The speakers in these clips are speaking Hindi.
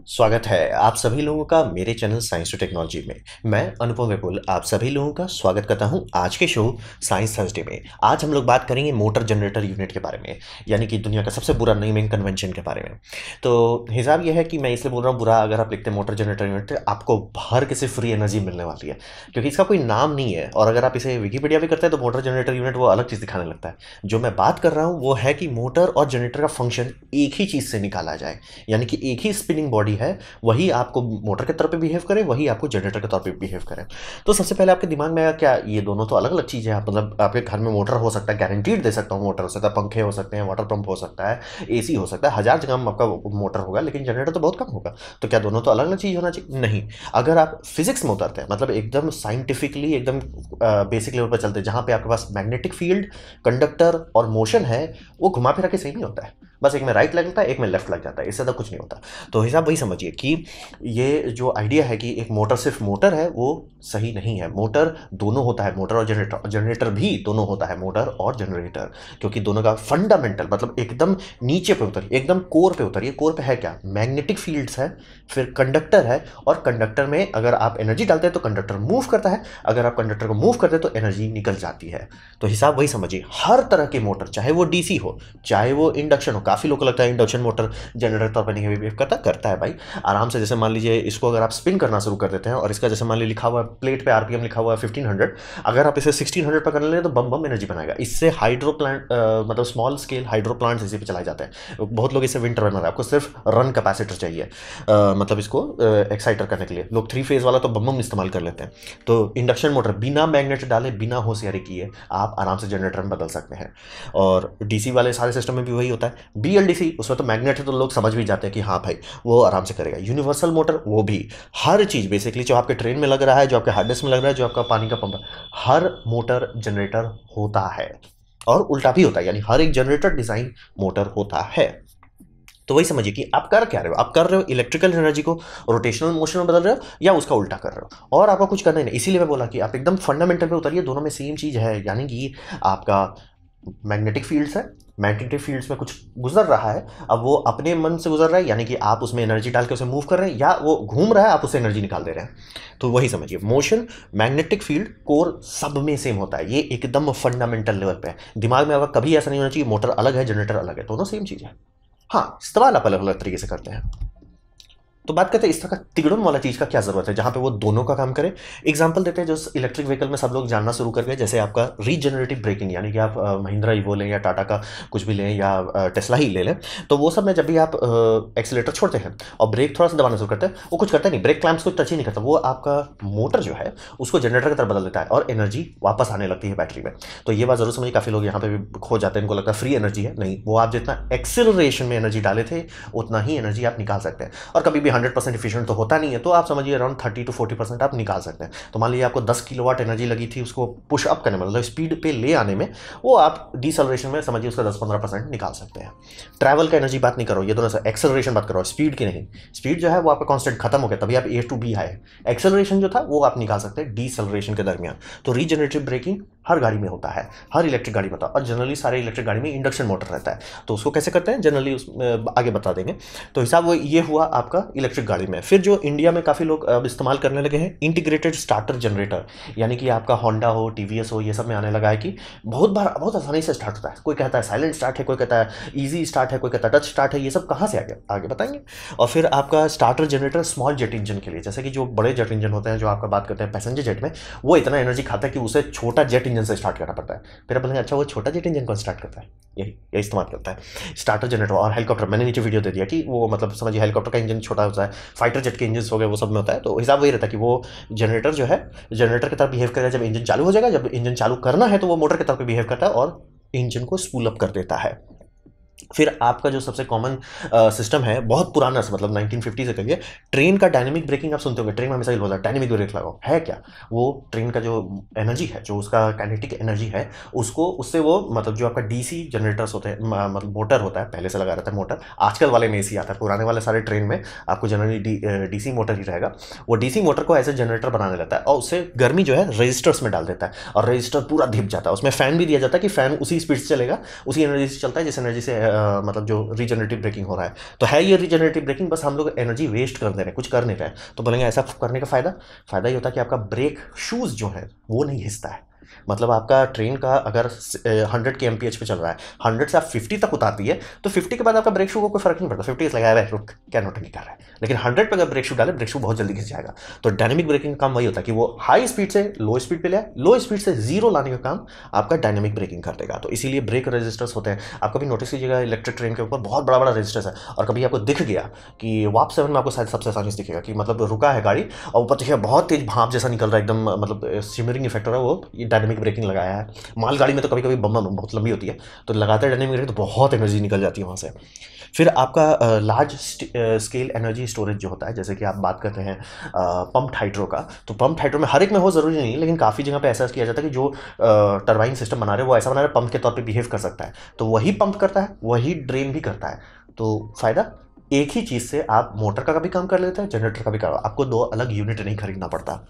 स्वागत है आप सभी लोगों का मेरे चैनल साइंस टू टेक्नोलॉजी में। मैं अनुपम विपुल आप सभी लोगों का स्वागत करता हूं आज के शो साइंस थर्सडे में। आज हम लोग बात करेंगे मोटर जनरेटर यूनिट के बारे में, यानी कि दुनिया का सबसे बुरा नेमिंग कन्वेंशन के बारे में। तो हिसाब यह है कि मैं इसलिए बोल रहा हूँ बुरा, अगर आप लिखते हैं मोटर जनरेटर यूनिट आपको बाहर किसी फ्री एनर्जी मिलने वाली है, क्योंकि इसका कोई नाम नहीं है। और अगर आप इसे विकीपीडिया भी करते हैं तो मोटर जनरेटर यूनिट वो अलग चीज़ दिखाने लगता है। जो मैं बात कर रहा हूँ वो है कि मोटर और जनरेटर का फंक्शन एक ही चीज़ से निकाला जाए, यानी कि एक ही स्पिनिंग बॉडी है, वही आपको मोटर के तौर पे बिहेव करे, वही आपको जनरेटर के तौर पे बिहेव करे। तो सबसे पहले आपके दिमाग में आया क्या ये दोनों तो अलग अलग चीज़ें हैं। मतलब आपके घर में मोटर हो सकता है, गारंटीड दे सकता हूँ मोटर हो सकता है, पंखे हो सकते हैं, वाटर पंप हो सकता है, एसी हो सकता है, हज़ार जगह में आपका मोटर होगा, लेकिन जनरेटर तो बहुत कम होगा। तो क्या दोनों तो अलग अलग चीज़ होना चाहिए? नहीं। अगर आप फिजिक्स में उतरते हैं, मतलब एकदम साइंटिफिकली एकदम बेसिक लेवल पर चलते हैं, जहाँ पे आपके पास मैग्नेटिक फील्ड, कंडक्टर और मोशन है, वो घुमा फिरा के सही नहीं होता है। बस एक में राइट लगता है, एक में लेफ्ट लग जाता है, इससे ज़्यादा कुछ नहीं होता। तो हिसाब वही समझिए कि ये जो आइडिया है कि एक मोटर सिर्फ मोटर है, वो सही नहीं है। मोटर दोनों होता है, मोटर और जनरेटर, और जनरेटर भी दोनों होता है, मोटर और जनरेटर। क्योंकि दोनों का फंडामेंटल मतलब एकदम नीचे पे उतरिए, एकदम कोर पे उतरिए। कोर पे है क्या? मैग्नेटिक फील्ड्स है, फिर कंडक्टर है, और कंडक्टर में अगर आप एनर्जी डालते हैं तो कंडक्टर मूव करता है, अगर आप कंडक्टर को मूव करते हैं तो एनर्जी निकल जाती है। तो हिसाब वही समझिए, हर तरह की मोटर, चाहे वो डीसी हो चाहे वो इंडक्शन हो। काफ़ी लोग को लगता है इंडक्शन मोटर जनरेटर तौर पर नहीं बिहेव करता है भाई आराम से। जैसे मान लीजिए इसको अगर आप स्पिन करना शुरू कर देते हैं, और इसका जैसे मान लीजिए लिखा हुआ है प्लेट पे आरपीएम लिखा हुआ है 1500, अगर आप इसे 1600 पर करने लगे तो बम बम एनर्जी बनाएगा। इससे हाइड्रो प्लांट मतलब स्मॉल स्केल हाइड्रो प्लांट्स इसी पे चलाए जाते हैं। बहुत लोग इसे विंड टर्बाइन बनाते हैं, आपको सिर्फ रन कैपेसिटर चाहिए, मतलब इसको एक्साइटर करने के लिए लोग 3 फेज वाला तो बम बम इस्तेमाल कर लेते हैं। तो इंडक्शन मोटर बिना मैग्नेट डाले, बिना होशियारी किए आप आराम से जनरेटर में बदल सकते हैं। और डीसी वाले सारे सिस्टम में भी वही होता है। बीएलडीसी उसमें तो मैग्नेट है, तो लोग समझ भी जाते हैं कि हाँ भाई वो आराम से करेगा। यूनिवर्सल मोटर वो भी, हर चीज़ बेसिकली जो आपके ट्रेन में लग रहा है, जो आपके हार्ड डिस्क में लग रहा है, जो आपका पानी का पंप है, हर मोटर जनरेटर होता है। और उल्टा भी होता है, यानी हर एक जनरेटर डिजाइन मोटर होता है। तो वही समझिए कि आप कर क्या रहे हो, आप कर रहे हो इलेक्ट्रिकल एनर्जी को रोटेशनल मोशन में बदल रहे हो, या उसका उल्टा कर रहे हो, और आपका कुछ करना ही नहीं। इसीलिए मैं बोला कि आप एकदम फंडामेंटल पे उतरिए, दोनों में सेम चीज़ है। यानी कि आपका मैग्नेटिक फील्ड्स है, मैग्नेटिक फील्ड्स में कुछ गुजर रहा है, अब वो अपने मन से गुजर रहा है, यानी कि आप उसमें एनर्जी डाल के उसे मूव कर रहे हैं, या वो घूम रहा है आप उससे एनर्जी निकाल दे रहे हैं। तो वही समझिए, मोशन, मैग्नेटिक फील्ड, कोर सब में सेम होता है। ये एकदम फंडामेंटल लेवल पे है। दिमाग में आपका कभी ऐसा नहीं होना चाहिए मोटर अलग है जनरेटर अलग है, दोनों सेम चीज़ है। हाँ, इस्तेमाल आप अलग अलग तरीके से करते हैं। तो बात करते हैं इस तरह का तिगड़म वाला चीज़ का क्या ज़रूरत है जहाँ पे वो दोनों का काम करे। एग्जांपल देते हैं जो इलेक्ट्रिक व्हीकल में सब लोग जानना शुरू कर गए, जैसे आपका रीजनरेटिव ब्रेकिंग, यानी कि आप महिंद्रा ईवो लें या टाटा का कुछ भी लें या टेस्ला ही ले लें। तो वो सब में जब भी आप एक्सीलेटर छोड़ते हैं और ब्रेक थोड़ा सा दबाना शुरू करते हैं, वो कुछ करता नहीं, ब्रेक क्लैंप्स को टच ही नहीं करता, वो आपका मोटर जो है उसको जनरेटर की तरफ बदल देता है और एनर्जी वापस आने लगती है बैटरी में। तो ये बात जरूर समझिए, काफ़ी लोग यहाँ पे भी खो जाते हैं, इनको लगता है फ्री एनर्जी है। नहीं, वो आप जितना एक्सेलरेशन में एनर्जी डाले थे उतना ही एनर्जी आप निकाल सकते हैं। और कभी भी 100% इफिशिएंट तो होता नहीं है, तो आप समझिए अराउंड 30 to 40% आप निकाल सकते हैं। तो मान लीजिए आपको 10 किलोवाट एनर्जी लगी थी, उसको पुश अप करने में, मतलब स्पीड पे ले आने में, वो आप डिसलरेशन में समझिए उसका 10-15% निकाल सकते हैं। ट्रैवल का एनर्जी बात नहीं करो, ये दोनों से एक्सेलरेशन बात करो, स्पीड की नहीं। स्पीड जो है वो आपका कांस्टेंट खत्म हो गया, तभी आप ए टू बी आए। एक्सेलरेशन जो था वो आप निकाल सकते हैं डिसलरेशन के दरमियान। तो रीजनरेटिव ब्रेकिंग हर गाड़ी में होता है, हर इलेक्ट्रिक गाड़ी में होता है, और जनरली सारे इलेक्ट्रिक गाड़ी में इंडक्शन मोटर रहता है। तो उसको कैसे करते हैं जनरली उसमें आगे बता देंगे। तो हिसाब वो ये हुआ आपका इलेक्ट्रिक गाड़ी में। फिर जो इंडिया में काफ़ी लोग अब इस्तेमाल करने लगे हैं, इंटीग्रेटेड स्टार्टर जनरेटर, यानी कि आपका होंडा हो, टीवीएस हो, ये सब में आने लगा है कि बहुत बार बहुत आसानी से स्टार्ट होता है। कोई कहता है साइलेंट स्टार्ट है, कोई कहता है ईजी स्टार्ट है, कोई कहता है टच स्टार्ट है। ये सब कहाँ से आगे आगे बताएंगे। और फिर आपका starter generator small jet engine के लिए, जैसे कि जो बड़े जेट इंजन होते हैं, जो आपका बात करते हैं पैसेंजर जेट में, वो इतना एनर्जी खाता है कि उसे छोटा जेट इंजन से स्टार्ट करना पड़ता है। फिर आप बोलेंगे अच्छा वो छोटा जेट इंजन कौन स्टार्ट करता है? यही इस्तेमाल करता है स्टार्टर जनरेटर। और हेलीकॉप्टर, मैंने नीचे वीडियो दे दिया कि वो मतलब समझिए हेलीकॉप्टर का इंजन छोटा होता है, फाइटर जेट के इंजन हो गए, वो सब में होता है। तो हिसाब वही रहता है कि वो जनरेटर जो है जनरेटर की तरफ बिहेव करेगा जब इंजन चालू हो जाएगा, जब इंजन चालू करना है तो वो मोटर की तरफ बिहेव करता है और इंजन को स्पूल अप कर देता है। फिर आपका जो सबसे कॉमन सिस्टम है, बहुत पुराना सा, मतलब 1950 से करिए, ट्रेन का डायनेमिक ब्रेकिंग आप सुनते होंगे। ट्रेन में हमेशा ये बोलता है डायनेमिक ब्रेक लगाओ, है क्या? वो ट्रेन का जो एनर्जी है, जो उसका काइनेटिक एनर्जी है, उसको उससे वो मतलब जो आपका डीसी जनरेटर्स होते हैं, मतलब मोटर होता है, पहले से लगा रहता है मोटर, आजकल वाले में एसी आता है, पुराने वाले सारे ट्रेन में आपको जनरली डीसी मोटर ही रहेगा। वो डीसी मोटर को ऐसे जनरेटर बनाने लगता है और उससे गर्मी जो है रजिस्टर्स में डाल देता है, और रजिस्टर पूरा धिप जाता है। उसमें फैन भी दिया जाता है कि फैन उसी स्पीड से चलेगा, उसी एनर्जी से चलता है जिस एनर्जी से मतलब जो रीजनरेटिव ब्रेकिंग हो रहा है, तो है ये रीजनरेटिव ब्रेकिंग, बस हम लोग एनर्जी वेस्ट कर दे रहे हैं, कुछ कर नहीं रहे हैं। तो बोलेंगे ऐसा करने का फ़ायदा ये होता है कि आपका ब्रेक शूज़ जो है वो नहीं घिसता है। मतलब आपका ट्रेन का अगर 100 के एमपीएच पे चल रहा है, 100 से आप 50 तक उतारती है, तो 50 के बाद आपका ब्रेक शू को कोई फर्क नहीं पड़ता, 50 लगाया हुआ है, रुक क्या नोटंकी कर रहा है। लेकिन 100 पे अगर ब्रेक शू डाले, ब्रेक शू बहुत जल्दी घिस जाएगा। तो डायनेमिक ब्रेकिंग का काम वही होता है कि वो हाई स्पीड से लो स्पीड पे ले, लो स्पीड से जीरो लाने का काम आपका डायनेमिक ब्रेकिंग कर देगा। तो इसीलिए ब्रेक रेजिस्टर्स होते हैं। आप कभी नोटिस कीजिएगा इलेक्ट्रिक ट्रेन के ऊपर बहुत बड़ा बड़ा रेजिस्टर्स है, और कभी आपको दिख गया कि वाप 7 में आपको शायद सबसे आसानी से दिखेगा कि मतलब रुका है गाड़ी और ऊपर देखिए बहुत तेज भाप जैसा निकल रहा है, एकदम मतलब शिमरिंग इफेक्ट हो रहा है, वो ये डायनेमिक ब्रेकिंग लगाया है। मालगाड़ी में तो कभी कभी बम बहुत लंबी होती है, तो लगातार डायनेमिक ब्रेकिंग तो बहुत एनर्जी निकल जाती है वहाँ से। फिर आपका लार्ज स्केल एनर्जी स्टोरेज जो होता है, जैसे कि आप बात करते हैं पंप्ड हाइड्रो का, तो पंप्ड हाइड्रो में हर एक में हो ज़रूरी नहीं है, लेकिन काफ़ी जगह पे ऐसा किया जाता है कि जो टरबाइन सिस्टम बना रहे हैं वो ऐसा बना रहे हैं पंप के तौर पे बिहेव कर सकता है, तो वही पंप करता है वही ड्रेन भी करता है। तो फ़ायदा एक ही चीज़ से आप मोटर का भी काम कर लेते हैं, जनरेटर का भी काम, आपको दो अलग यूनिट नहीं खरीदना पड़ता।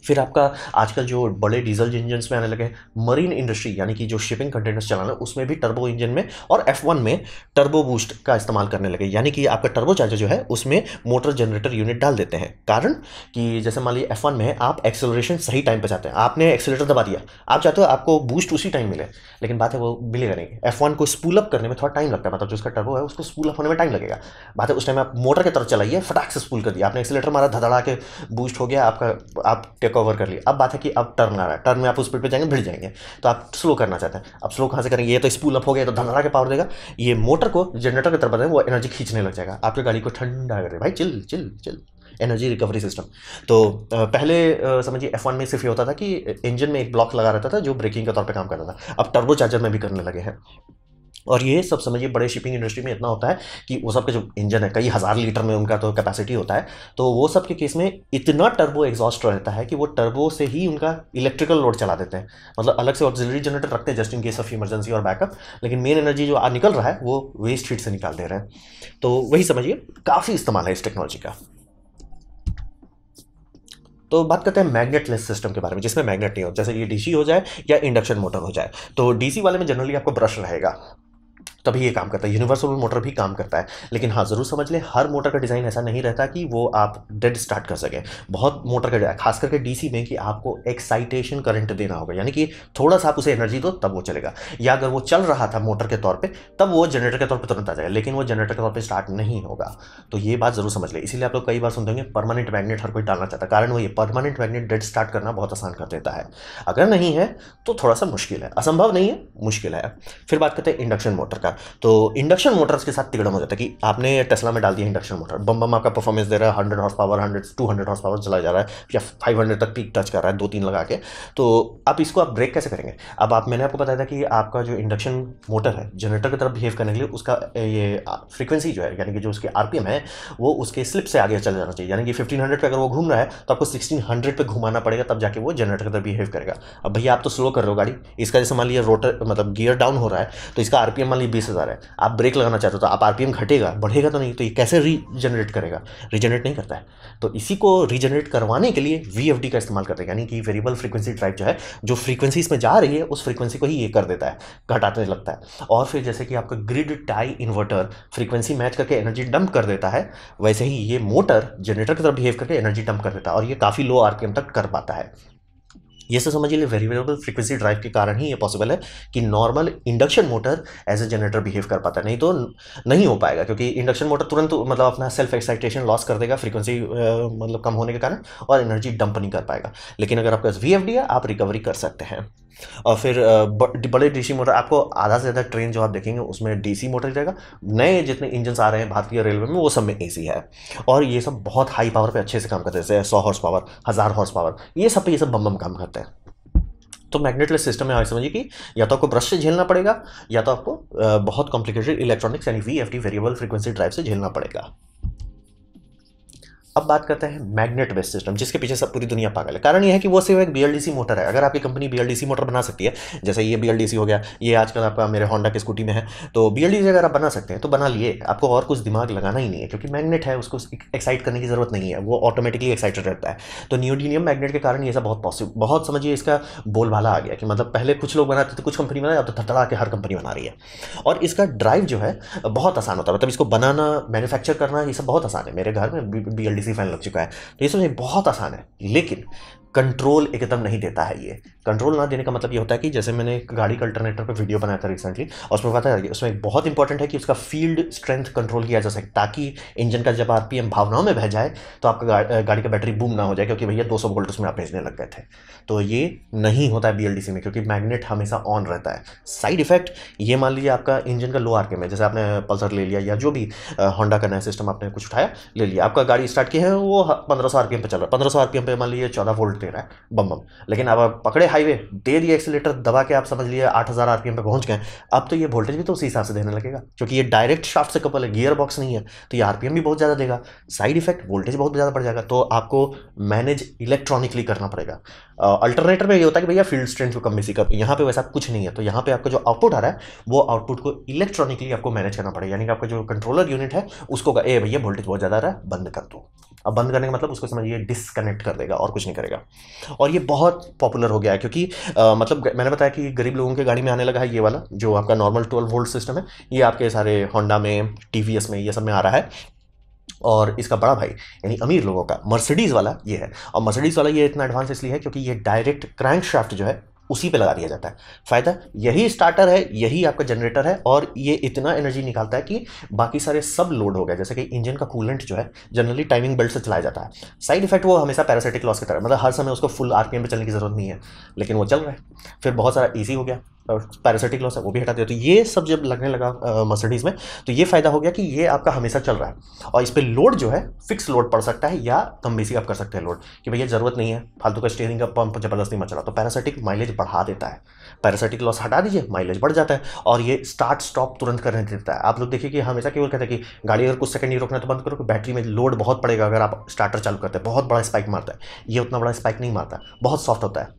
फिर आपका आजकल जो बड़े डीजल इंजन में आने लगे हैं, मरीन इंडस्ट्री यानी कि जो शिपिंग कंटेनर्स चलाना, उसमें भी टर्बो इंजन में और F1 में टर्बो बूस्ट का इस्तेमाल करने लगे, यानी कि आपका टर्बो चार्जर जो है उसमें मोटर जनरेटर यूनिट डाल देते हैं। कारण कि जैसे मान लीजिए F1 में आप एक्सेलरेशन सही टाइम पर चाहते हैं, आपने एक्सेलेटर दबा दिया, आप चाहते हो आपको बूस्ट उसी टाइम मिले, लेकिन बात है वो मिलेगा नहीं। F1 को स्पूल अप करने में थोड़ा टाइम लगता है, मतलब जो उसका टर्बो है उसको स्पूल अप होने में टाइम लगेगा। बात है उस टाइम आप मोटर की तरफ चलाइए, फटाक से स्पूल कर दिया, आपने एक्सेलेटर मारा, धड़ाड़ा के बूस्ट हो गया आपका, आप टेक ओवर कर लिया। अब बात है कि अब टर्न आ रहा है, टर्न में आप उस स्पीड पे जाएंगे, भिड़ जाएंगे, तो आप स्लो करना चाहते हैं, अब स्लो कहाँ से करेंगे, ये तो स्पूल अप हो गया तो धड़ाड़ा के पावर देगा, ये मोटर को जनरेटर की तरफ बताएं, वो एनर्जी खींचने लग जाएगा, आपकी गाड़ी को ठंडा कर दे, भाई chill chill chill, energy recovery system. तो पहले समझिए F1 में सिर्फ ये होता था कि इंजन में एक ब्लॉक लगा रहता था जो ब्रेकिंग के तौर पे काम करता था, अब टर्बो चार्जर में भी करने लगे हैं। और ये सब समझिए बड़े शिपिंग इंडस्ट्री में इतना होता है कि वो सब के जो इंजन है कई हज़ार लीटर में उनका तो कैपेसिटी होता है, तो वो सब के केस में इतना टर्बो एग्जॉस्ट रहता है कि वो टर्बो से ही उनका इलेक्ट्रिकल लोड चला देते हैं, मतलब अलग से ऑक्सिलरी जनरेटर रखते हैं just in case of emergency और बैकअप, लेकिन मेन एनर्जी जो निकल रहा है वो वेस्ट हीट से निकाल दे रहे हैं। तो वही समझिए काफ़ी इस्तेमाल है इस टेक्नोलॉजी का। तो बात करते हैं मैग्नेटलेस सिस्टम के बारे में, जिसमें मैग्नेट नहीं हो, जैसे ये डीसी हो जाए या इंडक्शन मोटर हो जाए। तो डीसी वाले में जनरली आपको ब्रश रहेगा, तभी ये काम करता है। यूनिवर्सल मोटर भी काम करता है, लेकिन हाँ ज़रूर समझ लें हर मोटर का डिज़ाइन ऐसा नहीं रहता कि वो आप डेड स्टार्ट कर सकें। बहुत मोटर का खास करके डीसी में कि आपको एक्साइटेशन करंट देना होगा, यानी कि थोड़ा सा आप उसे एनर्जी दो तब वो चलेगा, या अगर वो चल रहा था मोटर के तौर पर तब वो जनरेटर के तौर पर तुरंत आ जाएगा, लेकिन वो जनरेटर के तौर पर स्टार्ट नहीं होगा। तो ये बात ज़रूर समझ लें। इसीलिए आप लोग कई बार सुनते होंगे परमानेंट मैग्नेट हर कोई डालना चाहता है, कारण वही परमानेंट मैग्नेट डेड स्टार्ट करना बहुत आसान कर देता है। अगर नहीं है तो थोड़ा सा मुश्किल है, असंभव नहीं है, मुश्किल है। फिर बात करते हैं इंडक्शन मोटर का। तो इंडक्शन मोटर्स के साथ तिगड़म हो जाता है कि आपने टेस्ला में डाल दिया इंडक्शन मोटर, बम बम आपका परफॉर्मेंस दे रहा है, 100 हॉर्स पावर, 200 हॉर्स पावर चला जा रहा है, या 500 तक पीक टच कर रहा है 2-3 लगा के। तो आप इसको आप ब्रेक कैसे करेंगे? अब मैंने आपको बताया था कि आपका जो इंडक्शन मोटर है जनरेटर की तरफ बिहेव करने के लिए उसका ये फ्रीक्वेंसी जो है, यानी कि जो उसके आरपीएम है वो उसके स्लिप से आगे चल जाना चाहिए, यानी कि 1500 पे अगर वो घूम रहा है तो आपको 1600 पे घुमाना पड़ेगा, तब जाके वो जनरेटर की तरफ बिहेव करेगा। अब भैया आप तो स्लो कर रहे हो गाड़ी, इसका जैसे मान लीजिए रोटर मतलब गियर डाउन हो रहा है, तो इसका आरपीएम मान लीजिए 20,000 है, आप ब्रेक लगाना चाहते हो तो आप आरपीएम घटेगा, बढ़ेगा तो नहीं, तो ये कैसे रीजनरेट करेगा? रीजनरेट नहीं करता है। तो इसी को रीजनरेट करवाने के लिए वीएफडी का इस्तेमाल करते हैं, यानी कि वेरिएबल फ्रीक्वेंसी ड्राइव जो है, जो फ्रीक्वेंसी इसमें जा रही है उस फ्रीक्वेंसी को ही ये कर देता है, घटाने लगता है। और फिर जैसे कि आपका grid tie inverter frequency match करके एनर्जी डंप कर देता है, वैसे ही ये मोटर जनरेटर की तरफ बिहेव करके एनर्जी डंप कर देता है, और ये काफ़ी लो आरपीएम तक कर पाता है। ये सब समझिए वेरिएबल फ्रीक्वेंसी ड्राइव के कारण ही ये पॉसिबल है कि normal induction motor as a generator behave कर पाता है, नहीं तो नहीं हो पाएगा, क्योंकि इंडक्शन मोटर तुरंत मतलब अपना सेल्फ एक्साइटेशन लॉस कर देगा फ्रीक्वेंसी मतलब कम होने के कारण, और एनर्जी डंप नहीं कर पाएगा। लेकिन अगर आपके पास वीएफडी है आप रिकवरी कर सकते हैं। और फिर बड़े डीसी मोटर, आपको आधा से ज़्यादा ट्रेन जो आप देखेंगे उसमें डीसी मोटर ही रहेगा। नए जितने इंजन आ रहे हैं भारतीय रेलवे में वो सब में एसी है, और ये सब बहुत हाई पावर पे अच्छे से काम करते हैं, जैसे 100 हॉर्स पावर, 1000 हॉर्स पावर, ये सब पे ये सब बम बम काम करते हैं। तो मैग्नेटलेस सिस्टम में आप समझिए कि या तो आपको ब्रश से झेलना पड़ेगा, या तो आपको बहुत कॉम्प्लिकेटेड इलेक्ट्रॉनिक्स यानी वीएफडी वेरिएबल फ्रीक्वेंसी ड्राइव से झेलना पड़ेगा। अब बात करते हैं मैग्नेट बेस्ड सिस्टम, जिसके पीछे सब पूरी दुनिया पागल है। कारण यह है कि वो सिर्फ एक बीएलडीसी मोटर है। अगर आपकी कंपनी बीएलडीसी मोटर बना सकती है, जैसे ये बीएलडीसी हो गया, ये आजकल आपका मेरे होंडा की स्कूटी में है, तो बीएलडीसी अगर आप बना सकते हैं तो बना लिए, आपको और कुछ दिमाग लगाना ही नहीं है, क्योंकि मैग्नेट है, उसको एक्साइट करने की जरूरत नहीं है, वो ऑटोमेटिकली एक्साइटेड रहता है। तो नियोडीनियम मैग्नेट के कारण ये सब बहुत पॉसिबल, बहुत समझिए इसका बोलबाला आ गया कि मतलब पहले कुछ लोग बनाते थे, कुछ कंपनी बनाए, अब तो धड़धड़ा के हर कंपनी बना रही है। और इसका ड्राइव जो है बहुत आसान होता है, मतलब इसको बनाना, मैन्युफैक्चर करना, ये सब बहुत आसान है। मेरे घर में बीएलडीसी फैन लग चुका है, तो ये सब बहुत आसान है। लेकिन कंट्रोल एकदम नहीं देता है। ये कंट्रोल ना देने का मतलब ये होता है कि जैसे मैंने एक गाड़ी का अल्टरनेटर पे वीडियो बनाया था रिसेंटली, और उसमें पता है उसमें एक बहुत इंपॉर्टेंट है कि उसका फील्ड स्ट्रेंथ कंट्रोल किया जा सके, ताकि इंजन का जब आरपीएम भावनाओं में बह जाए तो आपका गाड़ी का बैटरी बूम ना हो जाए, क्योंकि भैया 200 वोल्ट उसमें आप भेजने लग गए थे। तो ये नहीं होता है बीएलडीसी में, क्योंकि मैग्नेट हमेशा ऑन रहता है। साइड इफेक्ट, ये मान लीजिए आपका इंजन का लो आरपीएम है, जैसे आपने पल्सर ले लिया या जो भी होंडा का नया सिस्टम आपने कुछ उठाया ले लिया, आपका गाड़ी स्टार्ट की है, वो 1500 आरपीएम पे चल रहा है, 1500 आरपीएम पे मान लीजिए 14 वोल्ट दे रहा है, बम बम। लेकिन अब आप पकड़े हाईवे, दे दिए एक्सीलेटर दबा के, आप समझ लिए 8000 आरपीएम पे पहुंच गए, अब तो ये वोल्टेज भी तो उसी हिसाब से देने लगेगा, क्योंकि ये डायरेक्ट शाफ्ट से कपल है, गियर बॉक्स नहीं है, तो ये आरपीएम भी बहुत ज़्यादा देगा। साइड इफेक्ट, वोल्टेज बहुत ज़्यादा बढ़ जाएगा, तो आपको मैनेज इलेक्ट्रॉनिकली करना पड़ेगा। अल्टरनेटर में ये होता है कि भैया फील्ड स्ट्रेंथ को कम बेसी कर, यहाँ पे वैसा कुछ नहीं है। तो यहाँ पे आपका जो आउटपुट आ रहा है, वो आउटपुट को इलेक्ट्रॉनिकली आपको मैनेज करना पड़ेगा, यानी कि आपका जो कंट्रोलर यूनिट है उसको ए भैया वोल्टेज बहुत ज़्यादा आ रहा है, बंद कर दो। अब बंद करने का मतलब उसको समझिए डिसकनेक्ट कर देगा, और कुछ नहीं करेगा। और ये बहुत पॉपुलर हो गया है, क्योंकि मतलब मैंने बताया कि गरीब लोगों के गाड़ी में आने लगा है ये वाला, जो आपका नॉर्मल 12 वोल्ट सिस्टम है, ये आपके सारे होंडा में, टीवीएस में, ये सब में आ रहा है। और इसका बड़ा भाई यानी अमीर लोगों का मर्सिडीज़ वाला ये है। और मर्सिडीज़ वाला ये इतना एडवांस इसलिए है क्योंकि ये डायरेक्ट क्रैंक शाफ्ट जो है उसी पे लगा दिया जाता है। फ़ायदा, यही स्टार्टर है, यही आपका जनरेटर है, और ये इतना एनर्जी निकालता है कि बाकी सारे सब लोड हो गए। जैसे कि इंजन का कूलेंट जो है जनरली टाइमिंग बेल्ट से चलाया जाता है। साइड इफेक्ट, वो हमेशा पैरासिटिक लॉस की तरह, मतलब हर समय उसको फुल आरपीएम पे चलने की जरूरत नहीं है, लेकिन वो चल रहा है। फिर बहुत सारा ईजी हो गया, और पैरासिटिक लॉस है वो भी हटा दिया। तो ये सब जब लगने लगा मर्सिडीज़ में, तो ये फ़ायदा हो गया कि ये आपका हमेशा चल रहा है, और इस पर लोड जो है फिक्स लोड पड़ सकता है, या कम बेसी आप कर सकते हैं लोड, कि भैया ज़रूरत नहीं है फालतू का स्टीयरिंग का पंप जबरदस्ती मत चला। तो पैरासिटिक माइलेज बढ़ा देता है, पैरासिटिक लॉस हटा दीजिए, माइलेज बढ़ जाता है, और ये स्टार्ट स्टॉप तुरंत करने देता है। आप लोग देखिए कि हमेशा केवल कहते हैं कि गाड़ी अगर कुछ सेकंड नहीं रोकना तो बंद करो, कि बैटरी में लोड बहुत पड़ेगा अगर आप स्टार्टर चालू करते हैं, बहुत बड़ा स्पाइक मारता है। ये उतना बड़ा स्पाइक नहीं मारता, बहुत सॉफ्ट होता है।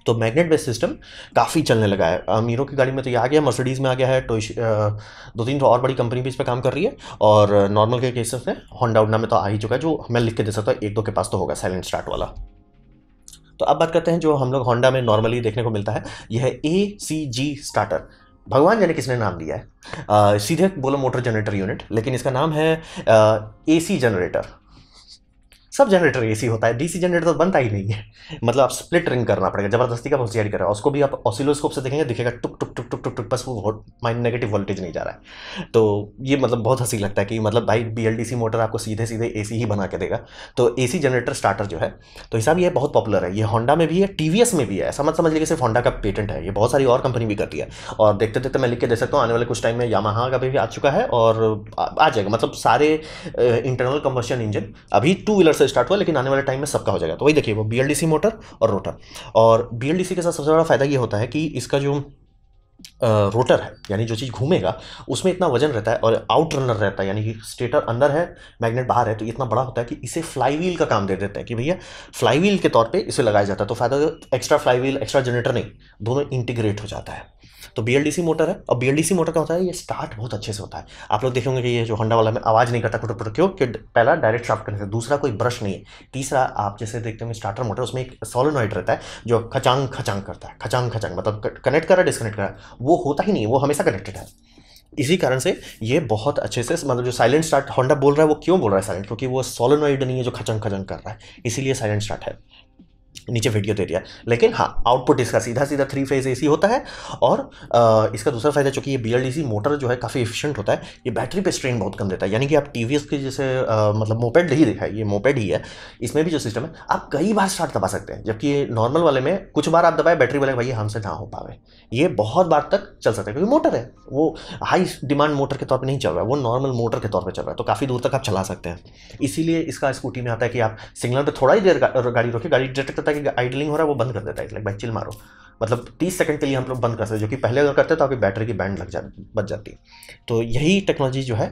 तो मैग्नेट बेस्ड सिस्टम काफ़ी चलने लगा है। अमीरों की गाड़ी में तो ये आ गया, मर्सिडीज़ में आ गया है, दो तीन तो और बड़ी कंपनी भी इस पर काम कर रही है, और नॉर्मल के केसेस में होंडा उंडा में तो आ ही चुका है, जो मैं लिख के दे सकता हूँ, एक दो के पास तो होगा साइलेंट स्टार्ट वाला। तो अब बात करते हैं जो हम लोग होंडा में नॉर्मली देखने को मिलता है, यह है ACG स्टार्टर। भगवान जाने किसने नाम दिया है, सीधे बोलो मोटर जनरेटर यूनिट, लेकिन इसका नाम है AC जनरेटर। सब जनरेटर एसी होता है, डीसी जनरेटर तो बनता ही नहीं है। मतलब आप स्प्लिट रिंग करना पड़ेगा, जबरदस्ती का होशियारी कर रहा है, उसको भी आप ऑसिलोस्कोप से देखेंगे, दिखेगा टुक टुक टुक टुक टुक टुक, बस वो माइंड नेगेटिव वोल्टेज नहीं जा रहा है। तो ये मतलब बहुत हंसी लगता है कि मतलब भाई बीएलडीसी मोटर आपको सीधे सीधे एसी ही बना के देगा। तो एसी जनरेटर स्टार्टर जो है, तो हिसाब ये बहुत पॉपुलर है। ये होंडा में भी है, टीवीएस में भी है, ऐसा मत समझ लीजिए सिर्फ होंडा का पेटेंट है, ये बहुत सारी और कंपनी भी करती है। और देखते देखते मैं लिख के दे सकता हूँ, आने वाले कुछ टाइम में यामाहा का भी आ चुका है, और आ जाएगा। मतलब सारे इंटरनल कंबशन इंजन अभी टू व्हीलर से स्टार्ट हुआ, लेकिन आने वाले टाइम में सबका हो जाएगा। तो वही देखिए, वो बीएलडीसी मोटर और रोटर। और बीएलडीसी के साथ सबसे बड़ा फायदा ये होता है कि इसका जो रोटर है, यानी जो चीज़ घूमेगा उसमें इतना वजन रहता है, और आउट रनर रहता है, यानी कि स्टेटर अंदर है, मैग्नेट बाहर है, तो इतना बड़ा होता है कि इसे फ्लाईव्हील का काम दे देता है, कि भैया फ्लाईव्हील के तौर पे इसे लगाया जाता है। तो फायदा, एक्स्ट्रा फ्लाईव्हील, एक्स्ट्रा जनरेटर नहीं, दोनों इंटीग्रेट हो जाता है। तो बीएलडीसी मोटर है, और बीएलडीसी मोटर का होता है, ये स्टार्ट बहुत अच्छे से होता है। आप लोग देखेंगे कि ये जो होंडा वाला में आवाज़ नहीं करता कुट, क्यों कि पहला डायरेक्ट शाफ्ट करने से, दूसरा कोई ब्रश नहीं है, तीसरा आप जैसे देखते होंगे स्टार्टर मोटर, उसमें एक सोलेनॉइड रहता है जो खचांग खचांग करता है, खचांग खचांग, मतलब कनेक्ट कर रहा है डिस्कनेक्ट कर रहा है, वो होता ही नहीं है, वो हमेशा कनेक्टेड है। इसी कारण से ये बहुत अच्छे से, मतलब जो साइलेंट स्टार्ट होंडा बोल रहा है, वो क्यों बोल रहा है साइलेंट, क्योंकि वो सोलेनॉइड नहीं है जो खचंग खचंग कर रहा है, इसीलिए साइलेंट स्टार्ट है। नीचे वीडियो दे दिया। लेकिन हाँ, आउटपुट इसका सीधा सीधा 3 फेज एसी होता है। और इसका दूसरा फायदा, चूंकि ये बीएलडीसी मोटर जो है काफ़ी एफिशिएंट होता है, ये बैटरी पे स्ट्रेन बहुत कम देता है। यानी कि आप टीवीएस के जैसे मतलब मोपेड ही देखा है, ये मोपेड ही है, इसमें भी जो सिस्टम है आप कई बार स्टार्ट दबा सकते हैं, जबकि नॉर्मल वाले में कुछ बार आप दबाए, बैटरी वाले भाई हमसे ना हो पावे, ये बहुत बार तक चल सकता है, क्योंकि मोटर है, वो हाई डिमांड मोटर के तौर पर नहीं चल रहा है, वो नॉर्मल मोटर के तौर पर चल रहा है, तो काफ़ी दूर तक आप चला सकते हैं। इसीलिए इसका स्कूटी में आता है कि आप सिग्नल पर थोड़ा ही देर गाड़ी रोके, गाड़ी डिटेक्ट करता है कि आइडलिंग हो रहा है, वो बंद कर देता है, लाइक भाई चिल मारो, मतलब 30 सेकंड के लिए हम लोग बंद कर सकते हैं, जो कि पहले अगर करते तो आपकी बैटरी की बैंड बच जाती। तो यही टेक्नोलॉजी जो है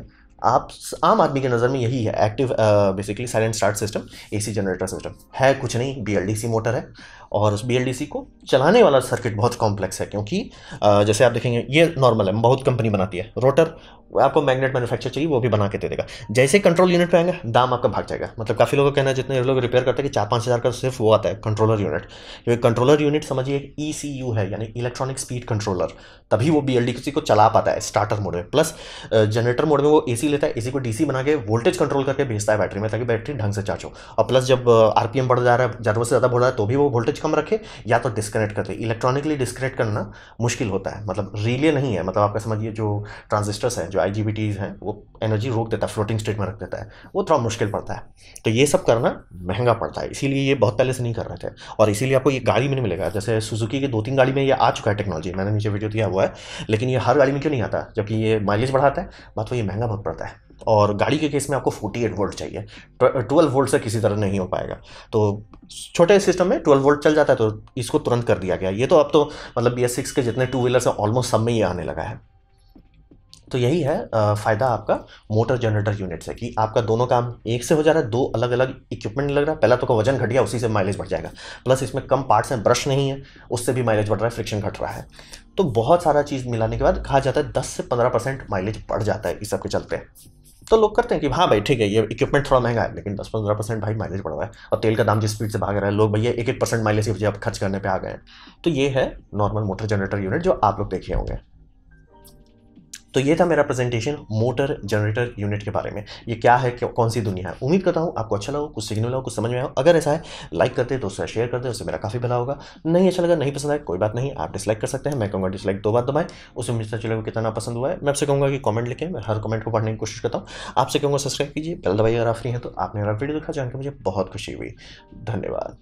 आप आम आदमी की नज़र में यही है active basically silent start system, AC generator system है कुछ नहीं, बीएलडीसी मोटर है। और उस बीएलडीसी को चलाने वाला सर्किट बहुत कॉम्प्लेक्स है, क्योंकि जैसे आप देखेंगे ये नॉर्मल है, बहुत कंपनी बनाती है रोटर, आपको मैग्नेट मैन्युफैक्चर चाहिए वो भी बना के दे देगा। जैसे कंट्रोल यूनिट पे आएंगे दाम आपका भाग जाएगा। मतलब काफ़ी लोगों का कहना है, जितने लोग रिपेयर करते हैं कि 4-5 हज़ार का सिर्फ वो आता है कंट्रोलर यूनिट। क्योंकि कंट्रोलर यूनिट समझिए एक ईसीयू है, यानी इलेक्ट्रॉनिक स्पीड कंट्रोलर, तभी वो बीएलडीसी को चला पाता है स्टार्टर मोड में। प्लस जनरेटर मोड में वो एसी लेता है, एसी को डीसी बना के वोल्टेज कंट्रोल करके भेजता है बैटरी में, ताकि बैटरी ढंग से चार्ज हो। और प्लस जब आरपीएम बढ़ जा रहा है, ज़रूरत से ज़्यादा बढ़ रहा है, तो भी वो वोल्टेज कम रखे या तो डिस्कनेक्ट कर दे। इलेक्ट्रॉनिकली डिस्कनेक्ट करना मुश्किल होता है, मतलब रिले नहीं है, मतलब आपका समझिए जो ट्रांजिस्टर्स हैं, जो आईजीबीटीज हैं, वो एनर्जी रोक देता है, फ्लोटिंग स्टेट में रख देता है, वो थोड़ा मुश्किल पड़ता है। तो ये सब करना महंगा पड़ता है, इसीलिए ये बहुत पहले से नहीं कर रहे थे। और इसीलिए आपको ये गाड़ी में नहीं मिलेगा। जैसे सुजुकी के 2-3 गाड़ी में ये आ चुका है टेक्नोलॉजी, मैंने नीचे वीडियो दिया हुआ है, लेकिन ये हर गाड़ी में क्यों नहीं आता, जबकि ये माइलेज बढ़ाता है। बात वो ये महंगा बहुत पड़ता है, और गाड़ी के केस में आपको 48 वोल्ट चाहिए, 12 वोल्ट से किसी तरह नहीं हो पाएगा। तो छोटे सिस्टम में 12 वोल्ट चल जाता है, तो इसको तुरंत कर दिया गया। ये तो अब तो मतलब BS6 के जितने टू व्हीलर्स हैं ऑलमोस्ट सब में ये आने लगा है। तो यही है फ़ायदा आपका मोटर जनरेटर यूनिट से, कि आपका दोनों काम एक से हो जा रहा है, दो अलग अलग इक्विपमेंट नहीं लग रहा। पहला तो का वजन घट गया, उसी से माइलेज बढ़ जाएगा। प्लस इसमें कम पार्ट्स हैं, ब्रश नहीं है, उससे भी माइलेज बढ़ रहा है, फ्रिक्शन घट रहा है। तो बहुत सारा चीज़ मिलाने के बाद कहा जाता है 10 से 15% माइलेज बढ़ जाता है इस सब के चलते। तो लोग करते हैं कि हाँ भाई ठीक है, ये इक्विपमेंट थोड़ा महंगा है, लेकिन 10-15% भाई माइलेज बढ़ रहा है। और तेल का दाम जिस स्पीड से भाग रहा है, लोग भैया 1-1% माइलेज की वजह अब खर्च करने पे आ गए हैं। तो ये है नॉर्मल मोटर जनरेटर यूनिट जो आप लोग देखे होंगे। तो ये था मेरा प्रेजेंटेशन मोटर जनरेटर यूनिट के बारे में। ये क्या है, कौन सी दुनिया है। उम्मीद करता हूँ आपको अच्छा लगा, कुछ सीखने लगा, कुछ समझ में आया। अगर ऐसा है लाइक करते तो उससे शेयर करते, उससे मेरा काफ़ी भला होगा। नहीं अच्छा लगा, नहीं पसंद आया, कोई बात नहीं, आप डिसलाइक कर सकते हैं। मैं कहूँगा डिसलाइक 2 बार दबाएं, उससे मुझे चलेगा कितना पसंद हुआ है। मैं आपसे कहूँगा कि कमेंट लिखें, मैं हर कमेंट को पढ़ने की कोशिश करता हूँ। आपसे कहूँगा सब्सक्राइब कीजिए, बेल दबाइए अगर आप फ्री हैं तो। आपने मेरा वीडियो देखा, जान के मुझे बहुत खुशी हुई। धन्यवाद।